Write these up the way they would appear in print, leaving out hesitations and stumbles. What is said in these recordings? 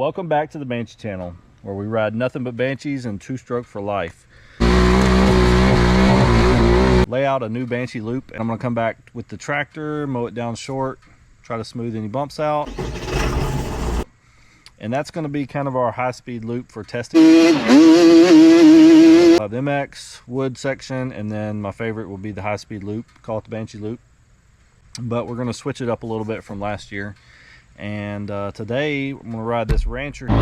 Welcome back to the Banshee channel, where we ride nothing but Banshees and two-stroke for life. Lay out a new Banshee Loop, and I'm going to come back with the tractor, mow it down short, try to smooth any bumps out. And that's going to be kind of our high-speed loop for testing. The MX wood section, and then my favorite will be the high-speed loop, call it the Banshee Loop. But we're going to switch it up a little bit from last year. And today I'm going to ride this Rancher for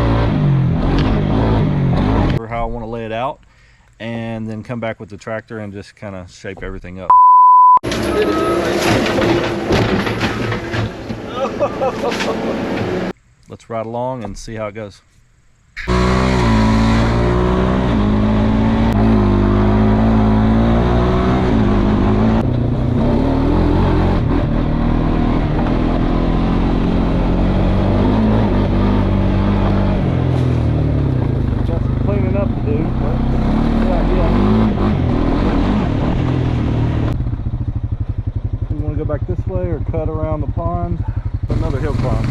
how I want to lay it out, and then come back with the tractor and just kind of shape everything up. Let's ride along and see how it goes. Back this way or cut around the pond, another hill climb.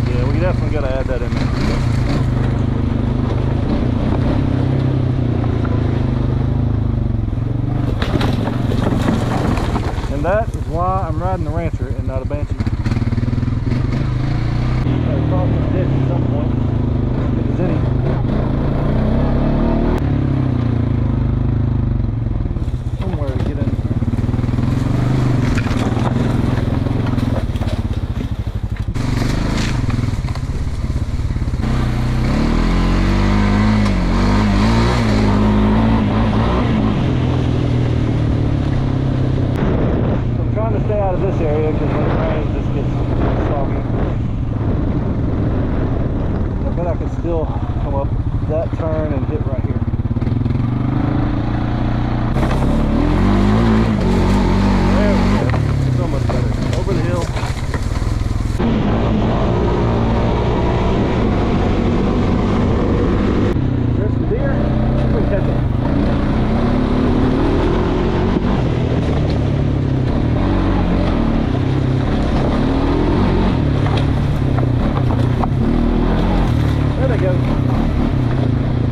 Yeah, we definitely got to add that in there. And that is why I'm riding the Rancher and not a Banshee. Gotta cross this ditch at some point, if there's any. This area, because when it rains, this gets soggy. I bet I could still come up that turn and hit right here. There we go. So much better. Over the hill. There's some deer. We can catch them.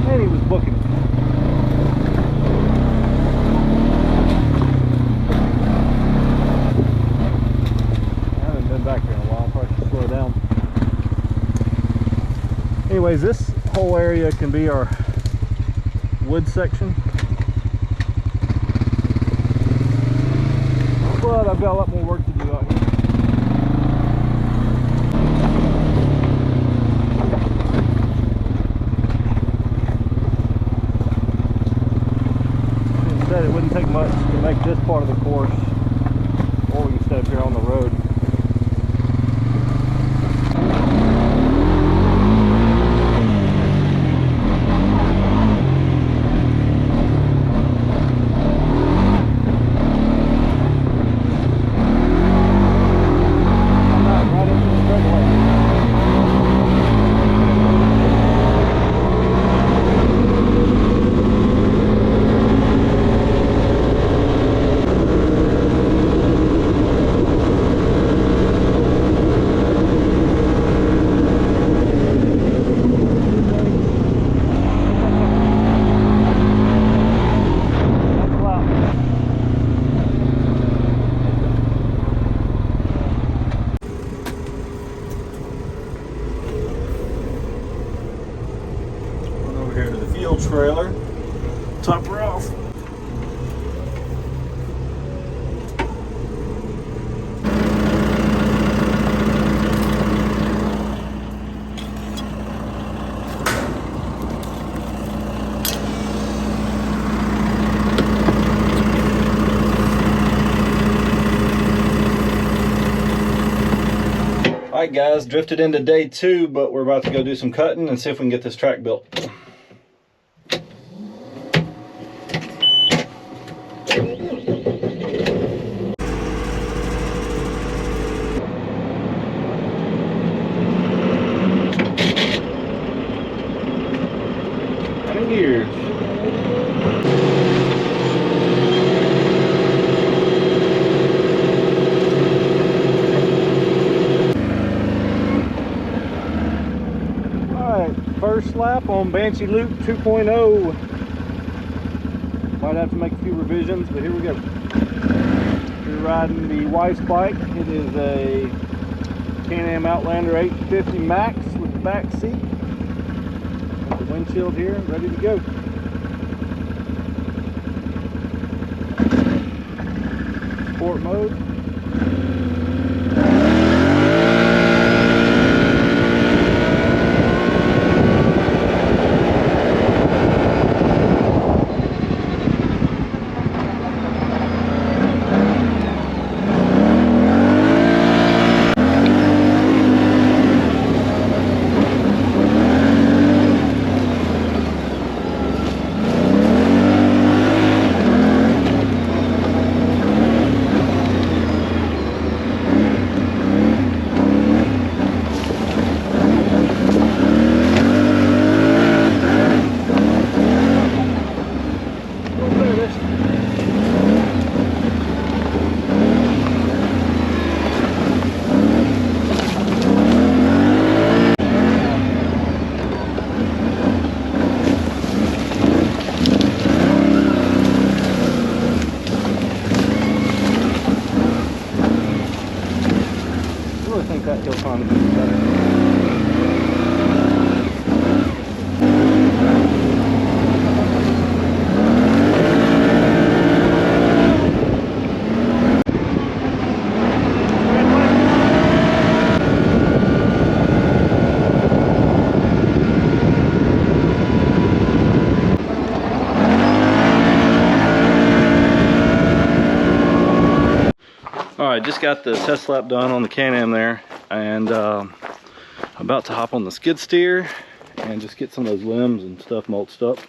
And he was booking it. I haven't been back here in a while, probably should slow down. Anyways, this whole area can be our wood section. But I've got a lot more work to do out here. It wouldn't take much to make this part of the course, or we can stay up here on the road. Here to the field trailer, top her off. Alright guys, drifted into day 2, but we're about to go do some cutting and see if we can get this track built. Years. lap on Banshee Loop 2.0. Might have to make a few revisions, but here we go. We're riding the wife's bike. It is a CANAM Outlander 850 Max with the back seat. Got the windshield here, ready to go. Sport mode. I think that hill climb is better. Alright, just got the test lap done on the CANAM there, and about to hop on the skid steer and just get some of those limbs and stuff mulched up.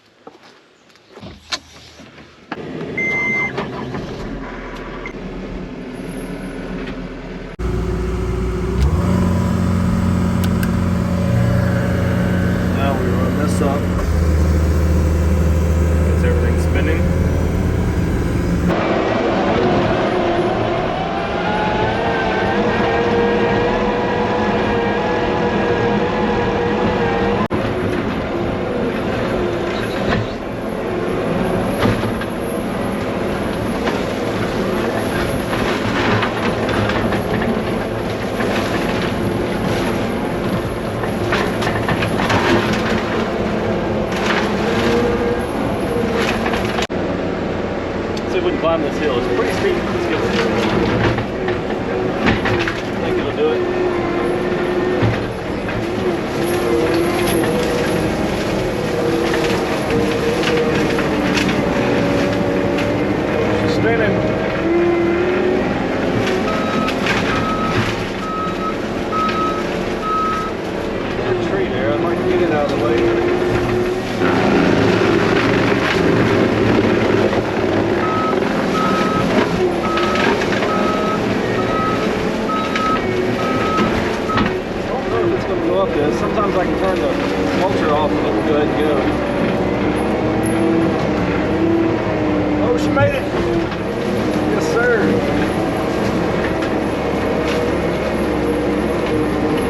Now we run this up. Gets everything spinning. See if we can climb this hill. It's pretty steep. Let's go. I think it'll do it. She's spinning. There's a tree there. I'd like to get it out of the way. Up this. Sometimes I can turn the mulcher off and it'll go ahead and go. Oh, she made it! Yes, sir!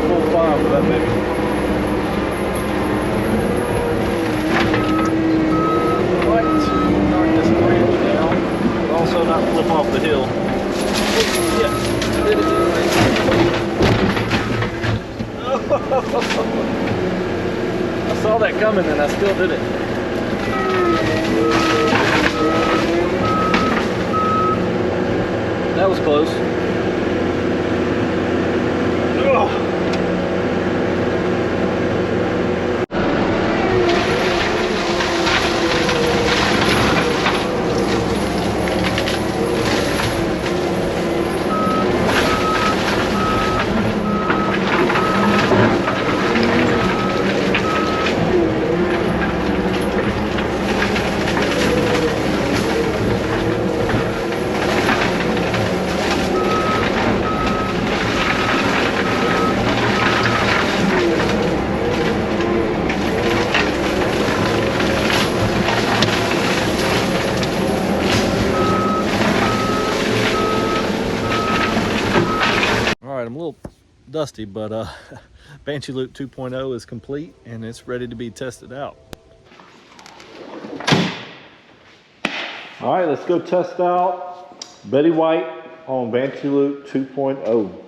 Full 5 for that baby. Right, knock this branch down, but also not flip off the hill. Yeah, did it right. I saw that coming and I still did it. That was close. Ugh. dusty, but Banshee Loop 2.0 is complete and it's ready to be tested out. All right, let's go test out Betty White on Banshee Loop 2.0.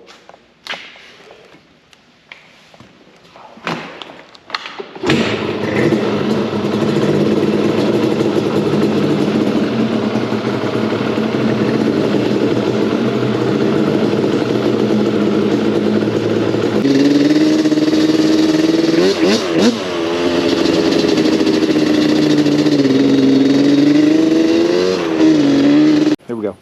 Here we go.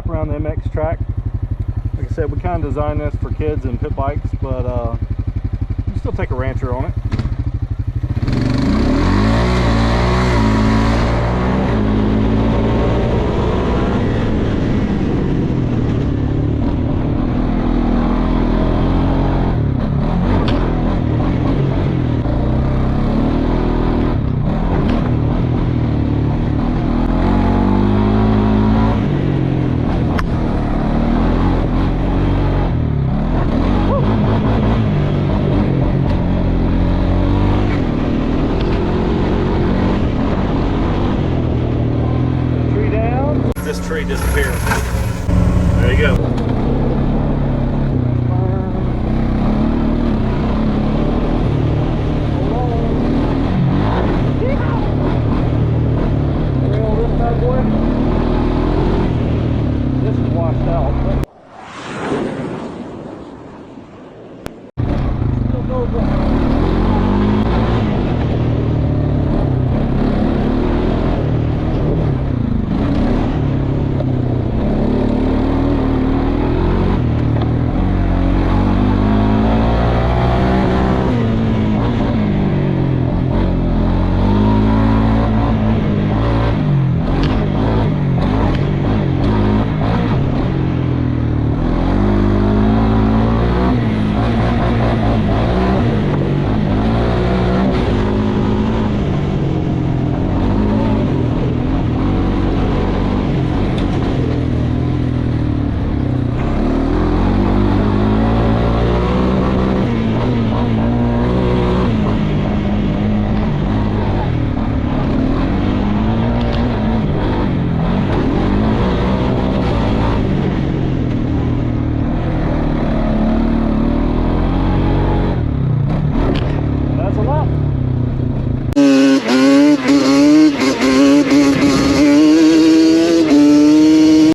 Around the MX track. Like I said, we kind of designed this for kids and pit bikes, but you can still take a rancher on it. This tree disappeared. There you go. This is washed out.